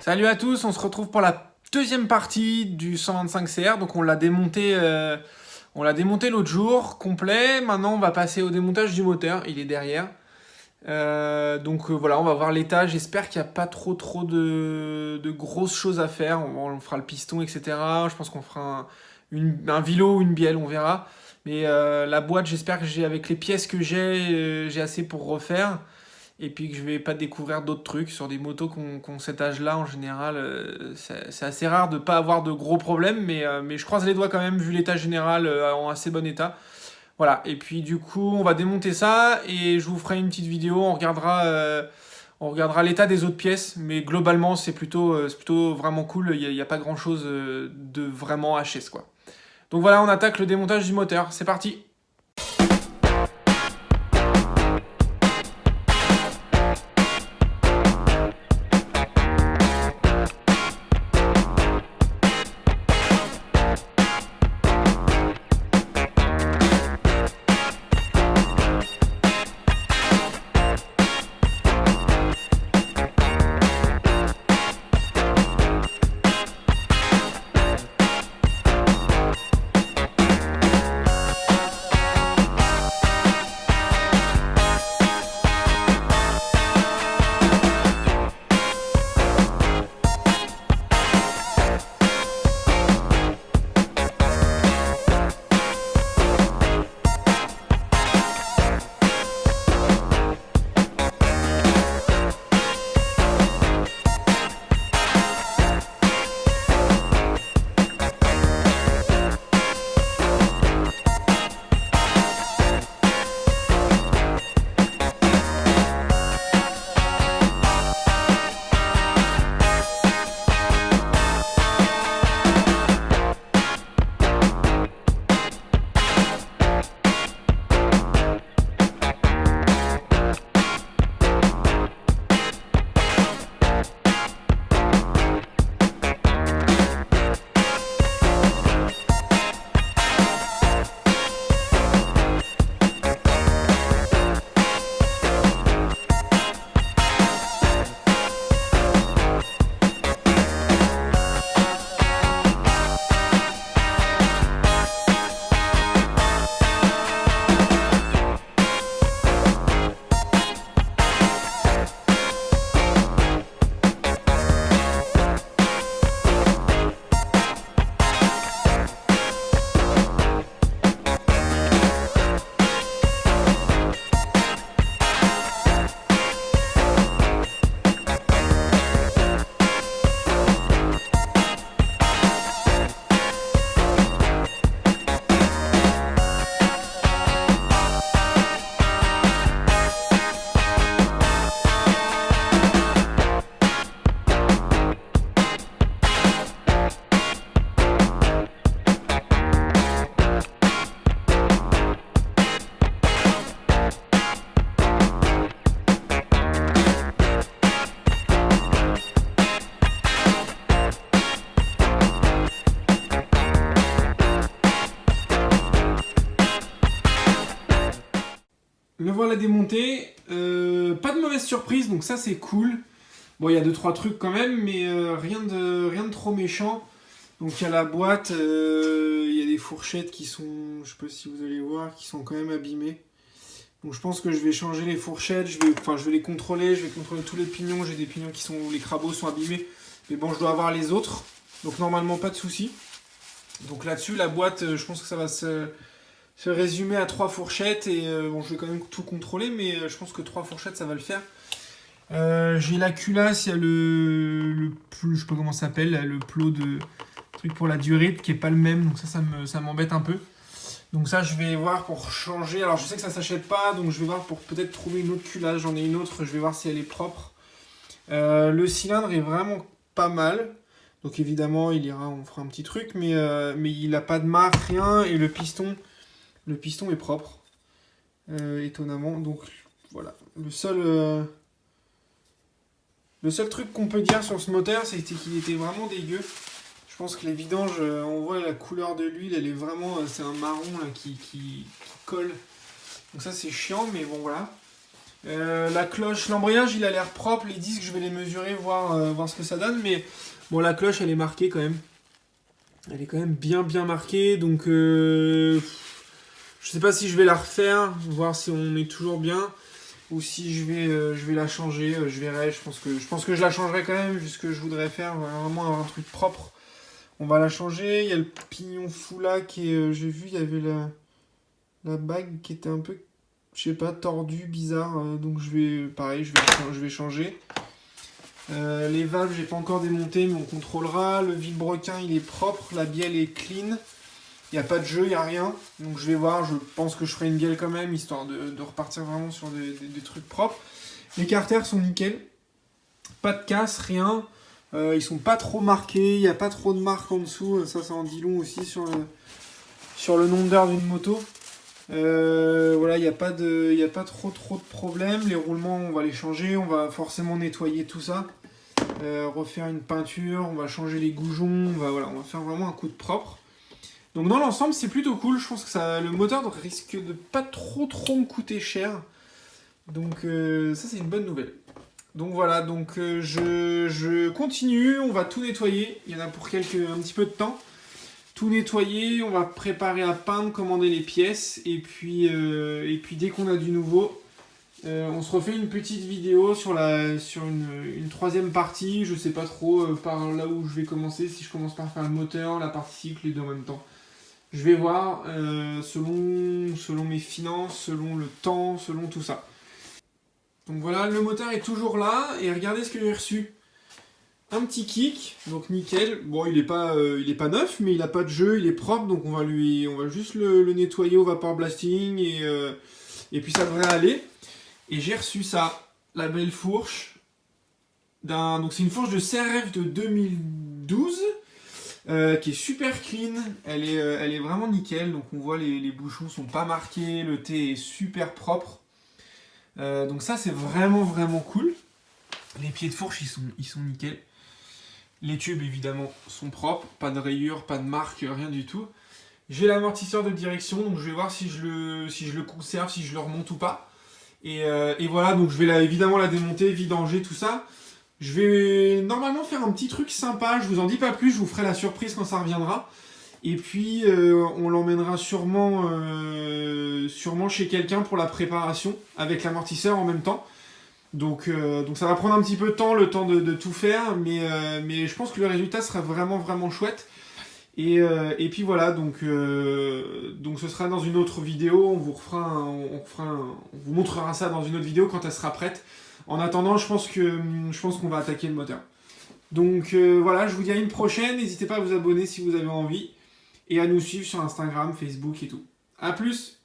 Salut à tous, on se retrouve pour la deuxième partie du 125 CR. Donc on l'a démonté, l'autre jour, complet. Maintenant on va passer au démontage du moteur, il est derrière. Voilà, on va voir l'état. J'espère qu'il n'y a pas trop de grosses choses à faire. On fera le piston, etc. Je pense qu'on fera un vilo ou une bielle, on verra. Mais la boîte, j'espère que avec les pièces que j'ai assez pour refaire. Et puis que je vais pas découvrir d'autres trucs sur des motos qui ont cet âge-là. En général, c'est assez rare de pas avoir de gros problèmes, mais je croise les doigts quand même vu l'état général en assez bon état. Voilà, et puis du coup on va démonter ça et je vous ferai une petite vidéo, on regardera l'état des autres pièces, mais globalement c'est plutôt vraiment cool, il y a pas grand chose de vraiment HS quoi. Donc voilà, on attaque le démontage du moteur, c'est parti. Le voilà démonté, pas de mauvaise surprise, donc ça c'est cool. Bon, il y a 2-3 trucs quand même, mais rien de trop méchant. Donc il y a la boîte, il y a des fourchettes qui sont, je sais pas si vous allez voir, qui sont quand même abîmées. Donc je pense que je vais changer les fourchettes, je vais les contrôler, je vais contrôler tous les pignons. J'ai des pignons où les crabos sont abîmés, mais bon, je dois avoir les autres. Donc normalement pas de souci. Donc là-dessus, la boîte, je pense que ça va se résumer à 3 fourchettes et bon, je vais quand même tout contrôler, mais je pense que 3 fourchettes ça va le faire. J'ai la culasse, il y a le je sais pas comment ça s'appelle, le plot de truc pour la durite qui est pas le même, donc ça m'embête un peu. Donc ça je vais voir pour changer. Alors je sais que ça s'achète pas, donc je vais voir pour peut-être trouver une autre culasse. J'en ai une autre, je vais voir si elle est propre. Le cylindre est vraiment pas mal. Donc évidemment on fera un petit truc, mais il a pas de marque, rien, et le piston est propre, étonnamment. Donc voilà, le seul truc qu'on peut dire sur ce moteur, c'était qu'il était vraiment dégueu. Je pense que les vidanges, on voit la couleur de l'huile, elle est vraiment, c'est un marron là, qui colle. Donc ça c'est chiant, mais bon voilà. La cloche, l'embrayage il a l'air propre, les disques je vais les mesurer, voir ce que ça donne, mais bon la cloche elle est marquée quand même. Elle est quand même bien marquée, donc je sais pas si je vais la refaire, voir si on est toujours bien, ou si je vais la changer, je verrai, je pense que je la changerai quand même, vu ce que je voudrais faire, vraiment avoir un truc propre. On va la changer, il y a le pignon fou là qui est, j'ai vu, il y avait la bague qui était un peu, je sais pas, tordue, bizarre, donc pareil, je vais changer. Les valves, j'ai pas encore démonté, mais on contrôlera. Le vilebrequin, il est propre, la bielle est clean. Il n'y a pas de jeu, il n'y a rien. Donc je vais voir, je pense que je ferai une bielle quand même, histoire de repartir vraiment sur des trucs propres. Les carters sont nickel. Pas de casse, rien. Ils sont pas trop marqués, il n'y a pas trop de marques en dessous. Ça en dit long aussi sur le nombre d'heures d'une moto. Voilà, il n'y a pas trop de problèmes. Les roulements, on va les changer. On va forcément nettoyer tout ça. Refaire une peinture, on va changer les goujons, on va faire vraiment un coup de propre. Donc dans l'ensemble c'est plutôt cool, je pense que le moteur risque de pas trop me coûter cher. Donc ça c'est une bonne nouvelle. Donc voilà, donc je continue, on va tout nettoyer, il y en a pour un petit peu de temps. Tout nettoyer, on va préparer à peindre, commander les pièces, et puis dès qu'on a du nouveau, on se refait une petite vidéo sur une troisième partie. Je sais pas trop par là où je vais commencer, si je commence par faire le moteur, la partie cycle, les deux en même temps. Je vais voir selon mes finances, selon le temps, selon tout ça. Donc voilà, le moteur est toujours là, et regardez ce que j'ai reçu. Un petit kick, donc nickel. Bon, il est pas neuf, mais il a pas de jeu, il est propre, donc on va juste le nettoyer au vapor blasting, et puis ça devrait aller. Et j'ai reçu ça, la belle fourche. Donc c'est une fourche de CRF de 2012 qui est super clean. Elle est vraiment nickel. Donc on voit les bouchons sont pas marqués, le thé est super propre. Donc ça c'est vraiment cool. Les pieds de fourche ils sont nickel. Les tubes évidemment sont propres, pas de rayures, pas de marque, rien du tout. J'ai l'amortisseur de direction, donc je vais voir si je le conserve, si je le remonte ou pas. Et voilà, donc je vais évidemment la démonter, vidanger, tout ça. Je vais normalement faire un petit truc sympa, je vous en dis pas plus, je vous ferai la surprise quand ça reviendra. Et puis on l'emmènera sûrement chez quelqu'un pour la préparation, avec l'amortisseur en même temps. Donc ça va prendre un petit peu de temps, le temps de tout faire, mais je pense que le résultat sera vraiment chouette. Et puis voilà, donc ce sera dans une autre vidéo, on vous montrera ça dans une autre vidéo quand elle sera prête. En attendant, je pense qu'on va attaquer le moteur. Donc voilà, je vous dis à une prochaine, n'hésitez pas à vous abonner si vous avez envie, et à nous suivre sur Instagram, Facebook et tout. A plus!